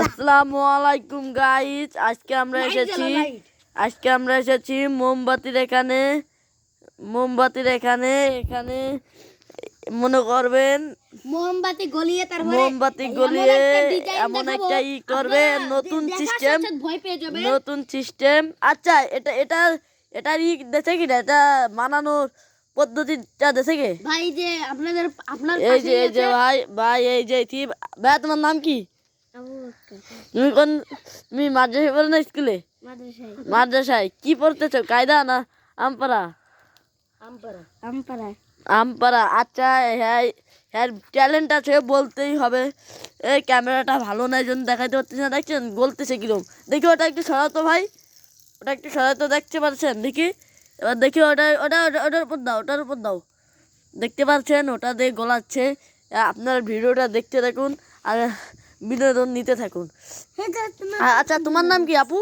আসসালামু আলাইকুম গাইস, আজকে আমরা এসেছি মোমবাতির এখানে মনে করবেন মোমবাতি গলিয়ে মোমবাতি গলিয়ে এমন একটা ই করবে নতুন সিস্টেম। আচ্ছা, এটার ই দেছে কি না, এটা বানানোর পদ্ধতিটা দেছে কি ভাই? যে আপনার এই যে ভাই এই যে ভাই, তোমার নাম কি? তুমি মাদ্রাসায় পড়ো না স্কুলে? মাদ্রাসায় কি পড়তেছো, কায়দা না আমপারা? আমপারা। আচ্ছা, হ্যাঁ হ্যাঁ, ট্যালেন্ট আছে বলতেই হবে। এই ক্যামেরাটা ভালো নাই জন্য দেখাইতে পারতেছি না, দেখছেন বলতেছে কিরম। দেখি ওটা একটু সরাতো ভাই, ওটা একটু সরাতো, দেখতে পাচ্ছেন? দেখি এবার দেখি ওটার উপর দাও। দেখতে পাচ্ছেন ওটা দিয়ে গোলাচ্ছে। আপনার ভিডিওটা দেখতে থাকুন আর বিনোদন নিতে থাকুন। আচ্ছা, তোমার নাম কি আপু?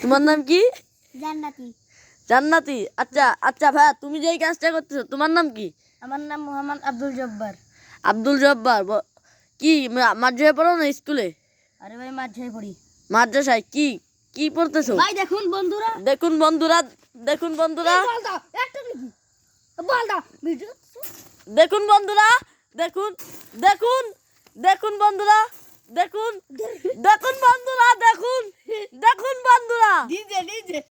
তোমার নাম কি? জান্নাতি। আচ্ছা ভাইয়া, তুমি যে এই কাজটা করতেছো, তোমার নাম কি? আমার নাম মোহাম্মদ আব্দুল জব্বার। আব্দুল জব্বার। কি মাদ্রাসায় পড়ো না স্কুলে? আরে ভাই, মাঝে পড়ি। মাদ্রাসায় কি পড়তেছো? ভাই দেখুন বন্ধুরা, দেখুন বন্ধুরা দেখুন বন্ধুরা দেখুন বন্ধুরা দেখুন দেখুন দেখুন বন্ধুরা দেখুন দেখুন বন্ধুরা দেখুন দেখুন বন্ধুরা